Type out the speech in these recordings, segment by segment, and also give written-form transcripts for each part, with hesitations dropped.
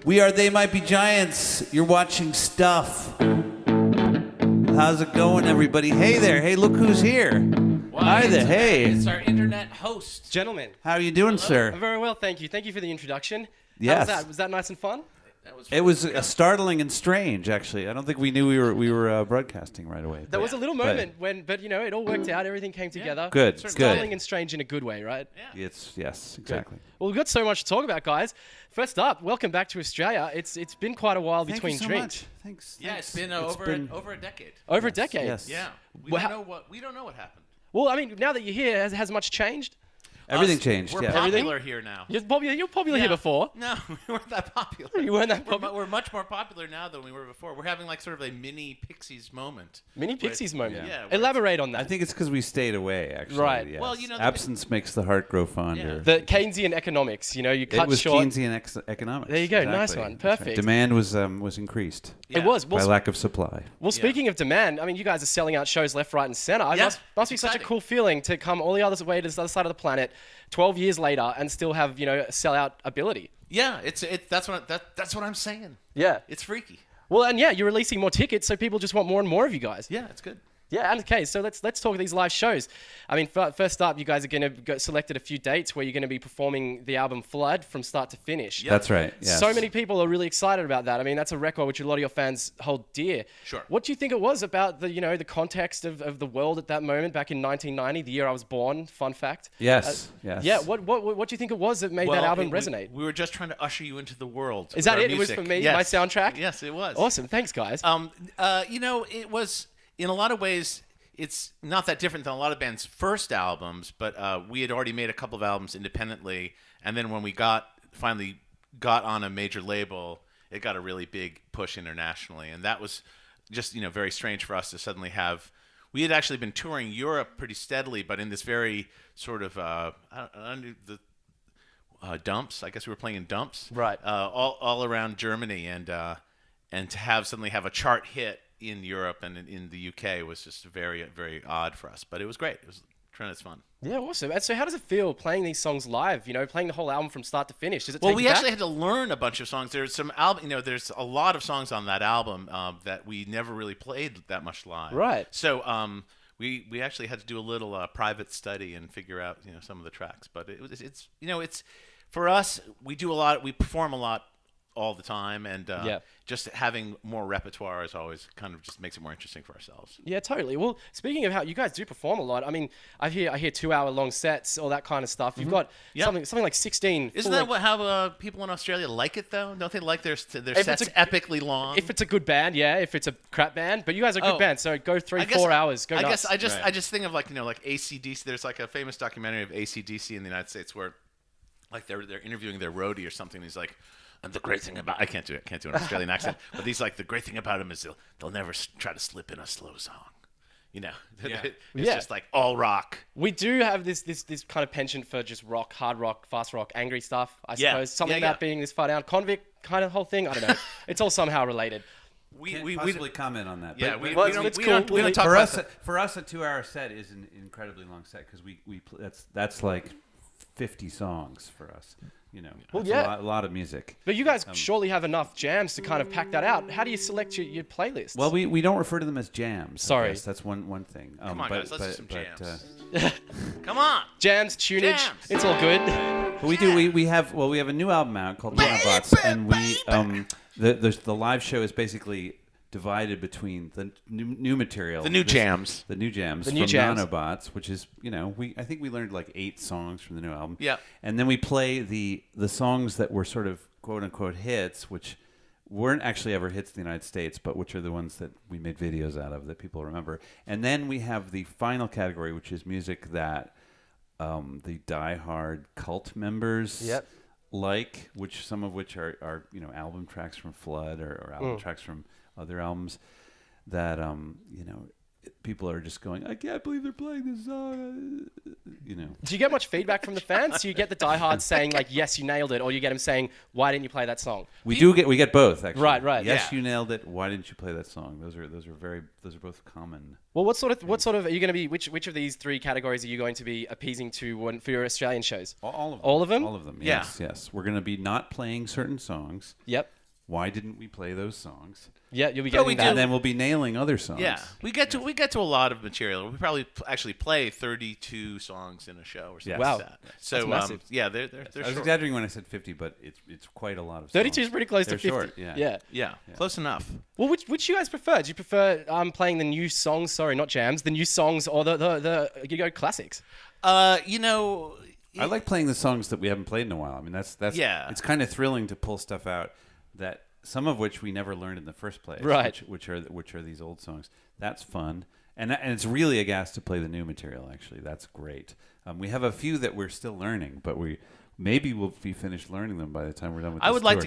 We are They Might Be Giants. You're watching Stuff. How's it going, everybody? Hey there. Hey, look who's here. Why, Hi there. Hey. It's our internet host. Gentlemen. How are you doing, sir? Very well, thank you. Thank you for the introduction. Yes. How was that? Was that nice and fun? It was startling and strange, actually. I don't think we knew we were broadcasting right away. There was a little moment but you know, it all worked out. Everything came together. Good. Startling and strange in a good way, right? Yeah. Yes, exactly. Good. Well, we've got so much to talk about, guys. First up, welcome back to Australia. It's been quite a while between Thank you so drinks. Much. Thanks. Yeah, it's been over a decade. Over a decade. Yes. Yeah. We don't know what happened. Well, I mean, now that you're here, has much changed? Everything changed. We're yeah. popular here now. You're popular here before. No, we weren't that popular. You weren't that popular. We're much more popular now than we were before. We're having like sort of a mini Pixies moment. Mini Pixies moment. Yeah. Elaborate on that. I think it's because we stayed away, actually. Right. Yes. Well, you know, absence makes the heart grow fonder. Yeah. The Keynesian economics, you know, you cut It was short. Keynesian economics. There you go, nice exactly. one, That's right. perfect. Demand was increased Yeah. It was. by lack of supply. Well, speaking of demand, I mean, you guys are selling out shows left, right, and center. It Yeah, must be such a exciting. cool feeling to come all the other way to the other side of the planet 12 years later and still have, you know, a sellout ability. Yeah, that's what I'm saying. Yeah. It's freaky. Well, and yeah, you're releasing more tickets, so people just want more and more of you guys. Yeah, it's good. Yeah, and okay, so let's talk these live shows. I mean, first up, you guys are going to get selected a few dates where you're going to be performing the album Flood from start to finish. Yep. That's right. Yes. So many people are really excited about that. I mean, that's a record which a lot of your fans hold dear. Sure. What do you think it was about the context of the world at that moment back in 1990, the year I was born? Fun fact. Yes. Yes. Yeah. What do you think it was that made that album resonate? We were just trying to usher you into the world. Is that with our it? It was music. for me, Yes. my soundtrack? Yes, it was. Awesome. Thanks, guys. You know, it was in a lot of ways. It's not that different than a lot of bands' first albums, but we had already made a couple of albums independently, and then when we finally got on a major label, it got a really big push internationally, and that was just very strange for us to suddenly have. We had actually been touring Europe pretty steadily, but in this very sort of dumps. I guess we were playing in dumps, Right. all around Germany, and to suddenly have a chart hit in Europe and in the UK was just very, very odd for us. But it was great. It was tremendous fun. Yeah, awesome. And so how does it feel playing these songs live, playing the whole album from start to finish? Does it Well, take we you back? actually had to learn a bunch of songs. There's some there's a lot of songs on that album that we never really played that much live. Right. So we actually had to do a little private study and figure out some of the tracks. But it's for us, we perform a lot all the time, and just having more repertoire is always kind of just makes it more interesting for ourselves. Yeah, totally. Well, speaking of how you guys do perform a lot, I mean, I hear 2-hour-long sets, all that kind of stuff. You've got something like 16. Isn't that how people in Australia like it though? Don't they like their sets epically long? If it's a good band, yeah. If it's a crap band, but you guys are a good band, so go 3-4 hours. Go nuts. I just think of like AC/DC. There's like a famous documentary of AC/DC in the United States where like they're interviewing their roadie or something. And he's like. And the great thing about I can't do an Australian accent, but he's like the great thing about him is they'll never try to slip in a slow song, It's just like all rock. We do have this kind of penchant for just rock, hard rock, fast rock, angry stuff. I suppose something about being this far down, convict kind of whole thing. I don't know. It's all somehow related. We possibly comment on that. Yeah, but we don't talk for about us. that. For us, a 2-hour set is an incredibly long set because that's like 50 songs for us. Well, a lot of music. But you guys surely have enough jams to kind of pack that out. How do you select your playlists? Well, we don't refer to them as jams. Sorry. I guess. That's one thing. Come on, guys, let's do some jams. uh, Come on, jams, tunage, Jams. it's all good. but we have a new album out called Nanobots, and the live show is basically divided between the new material, the new jams from Nanobots, which is I think we learned like 8 songs from the new album. Yeah, and then we play the songs that were sort of quote unquote hits, which weren't actually ever hits in the United States, but which are the ones that we made videos out of that people remember. And then we have the final category, which is music that the diehard cult members like, which some of which are album tracks from Flood or album tracks from other albums that people are just going, I can't believe they're playing this song. Do you get much feedback from the fans? Do you get the diehards saying like, yes, you nailed it, or you get them saying, why didn't you play that song? We get both actually. Right. Yes, you nailed it. Why didn't you play that song? Those are both common. Well, what sort of are you going to be? Which of these 3 categories are you going to be appeasing to for your Australian shows? All of them. All of them? All of them. Yeah. Yes. We're going to be not playing certain songs. Yep. why didn't we play those songs? Yeah, you'll be But getting we that. do. And then we'll be nailing other songs. Yeah, we get to a lot of material. We probably actually play 32 songs in a show or something Yes. Wow. like that. So massive. yeah, they're I was short. exaggerating when I said 50, but it's quite a lot of songs. 32 is pretty close They're to 50. short, yeah. Yeah, close enough. Well, which you guys prefer? Do you prefer playing the new songs? Sorry, not jams. The new songs or the classics? You know, I like playing the songs that we haven't played in a while. I mean, that's Yeah. It's kind of thrilling to pull stuff out that some of which we never learned in the first place. Right. Which are these old songs. That's fun, and it's really a gas to play the new material. Actually, that's great. We have a few that we're still learning, but maybe we'll be finished learning them by the time we're done with. I this would like tour.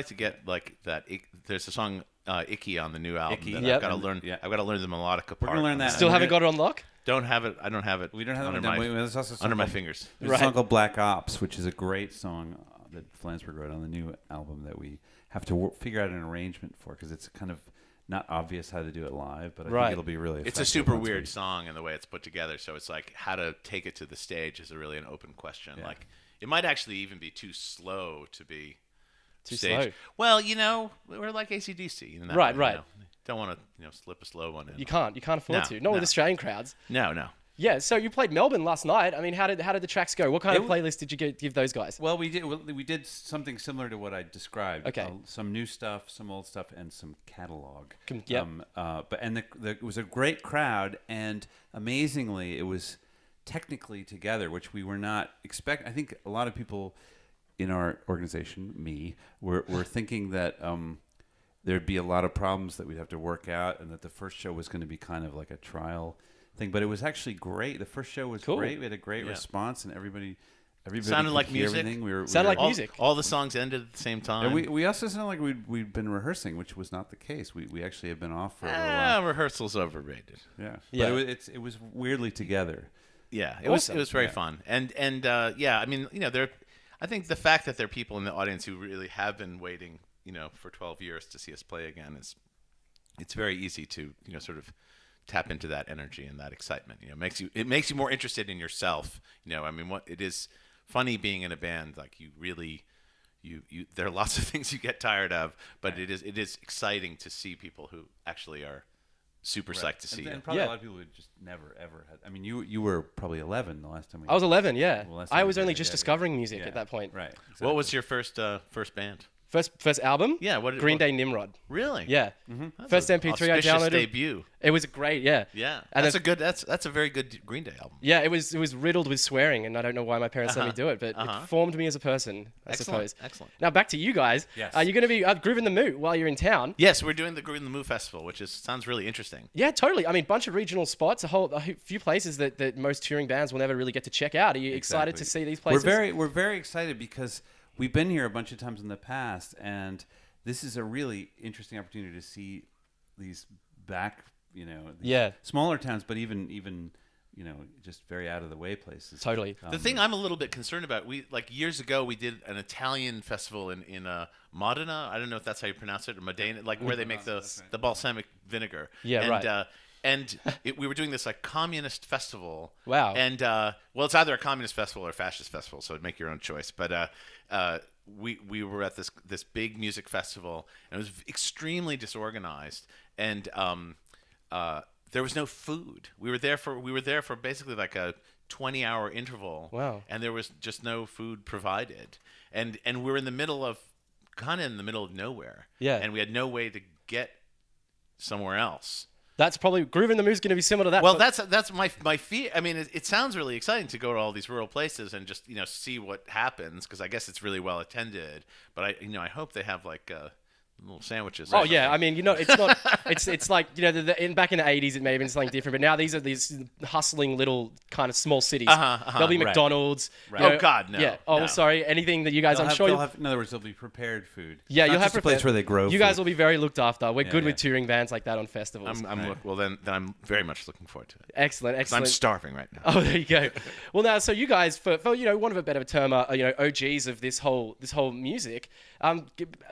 to get like that. There's a song Icky on the new album. Icky. That Yep. I've got to learn. Yeah. I've got to learn the melodic part. We're gonna learn that. Still we're haven't gonna- got it on lock? Don't have it. I don't have it. We don't have it under on my, There's also a song under my called- fingers. There's a song called Black Ops, which is a great song that Flansburgh wrote on the new album that we have to figure out an arrangement for because it's kind of not obvious how to do it live, but I Right. think it'll be really It's a effective super once we- weird song in the way it's put together. So it's like how to take it to the stage is really an open question. Yeah. Like it might actually even be too slow to be Too stage. slow. Well, you know, we're like AC/DC. In that Right, way, right. You know? Don't want to slip a slow one in. You can't afford No, to. Not with no. Australian crowds. No. Yeah, so you played Melbourne last night. I mean, how did the tracks go? What kind of playlist did you give those guys? Well, we did something similar to what I described. Okay. Some new stuff, some old stuff, and some catalog. Yep. It was a great crowd, and amazingly, it was technically together, which we were not expect. I think a lot of people in our organization, were thinking that there'd be a lot of problems that we'd have to work out, and that the first show was going to be kind of like a trial thing. But it was actually great. The first show was Cool. great. We had a great Yeah. response, and everybody Sounded could like hear music. everything. Sounded like all, music. All the songs ended at the same time. And we also sounded like we'd been rehearsing, which was not the case. We actually had been off for a little while. Rehearsal's overrated. Yeah, Yeah. But it was weirdly together. Yeah, it Awesome. was very Yeah. fun, and I mean, I think the fact that there are people in the audience who really have been waiting, for 12 years to see us play again it's very easy to sort of tap into that energy and that excitement. It makes you more interested in yourself. I mean, it is funny being in a band. Like you really, there are lots of things you get tired of, but it is exciting to see people who actually are super psyched to see you. And probably Yeah. a lot of people who just never ever had. I mean, you were probably 11 the last time we. I was 11, yeah. Well, last time I we was did only it, just yeah, discovering music yeah. at that point. Right. What was your first band? First album? Yeah, Green Day Nimrod. Really? Yeah. That's First an MP3 I auspicious downloaded. debut. It was great, yeah. Yeah, And that's a very good Green Day album. Yeah, it was riddled with swearing, and I don't know why my parents let me do it, but it formed me as a person, I suppose. Excellent. Now back to you guys. Yes. You're going to be Groovin the Moo while you're in town. Yes, we're doing the Groovin the Moo festival, which sounds really interesting. Yeah, totally. I mean, bunch of regional spots, a few places that most touring bands will never really get to check out. Are you excited to see these places? We're very excited because we've been here a bunch of times in the past, and this is a really interesting opportunity to see these these smaller towns, but even just very out of the way places. Totally. The thing I'm a little bit concerned about, years ago we did an Italian festival in Modena. I don't know if that's how you pronounce it, or Modena, like where they make the balsamic vinegar. Yeah, and, right. And we were doing this like communist festival. Wow. And it's either a communist festival or a fascist festival, so make your own choice. But we were at this big music festival, and it was extremely disorganized, and there was no food. We were there for basically like a 20-hour interval. Wow. And there was just no food provided, and we're in the middle of nowhere. Yeah. And we had no way to get somewhere else. That's probably Groovin the Moo is going to be similar to that. Well, but- that's my fear. I mean, it sounds really exciting to go to all these rural places and just see what happens, because I guess it's really well attended. But I hope they have like little sandwiches. Oh yeah, I mean, it's not. It's like back in the 80s it may have been something different, but now these are these hustling little kind of small cities. There'll be Right. McDonald's. Right. you know, Oh, God, no. Yeah. Oh, No. sorry. Anything that you guys, I'm sure. they'll have, in other words, there'll be prepared food. Yeah, Not you'll have just a place prepared- where they grow. You guys food. will be very looked after. We're good yeah. with touring bands like that on festivals. Well, then I'm very much looking forward to it. Excellent, 'Cause I'm excellent. starving right now. Oh, there you go. Well, now, so you guys, for want of a better term, OGs of this whole music,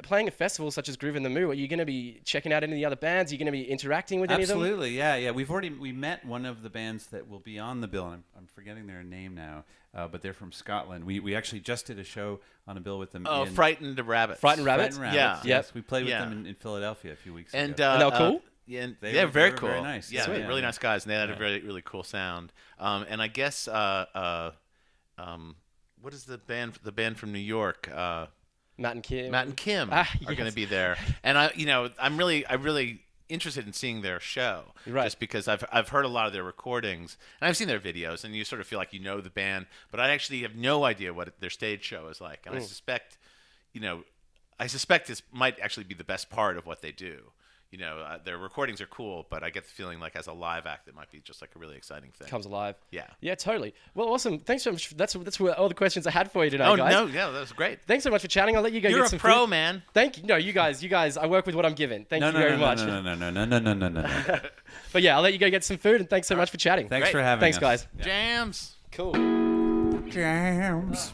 playing a festival such as Groovin the Moo, are you going to be checking out any of the other bands? Are you going to be interacting with any of them? Absolutely, yeah. We met one of the bands that will be on the bill, and I'm forgetting their name now. but they're from Scotland. We actually just did a show on a bill with them. Oh, in Frightened Rabbits. Frightened Rabbits? Frightened Yeah. Rabbits. Yep. Yes, we played with Yeah. them in Philadelphia a few weeks And ago. And they were cool? Yeah, and They they're were very very cool. nice. Yeah, Sweet. really nice guys, and they had a really really cool sound. And I guess what is the band from New York? Matt and Kim. Matt and Kim Ah, are going yes. to be there, and I'm really interested in seeing their show, Right. just because I've heard a lot of their recordings and I've seen their videos, and you sort of feel like you know the band, but I actually have no idea what their stage show is like, and I suspect this might actually be the best part of what they do. Their recordings are cool, but I get the feeling like as a live act, it might be just like a really exciting thing. Comes alive. Yeah. Yeah, totally. Well, awesome. Thanks so much. That's all the questions I had for you today, Oh guys. no, yeah, that was great. Thanks so much for chatting. I'll let you go You're get a some pro, food. man. Thank you. No, you guys. I work with what I'm given. Thank you very much. No. But yeah, I'll let you go get some food, and thanks so much for chatting. Thanks Great. for having Thanks, us. guys. Jams. Cool. Jams.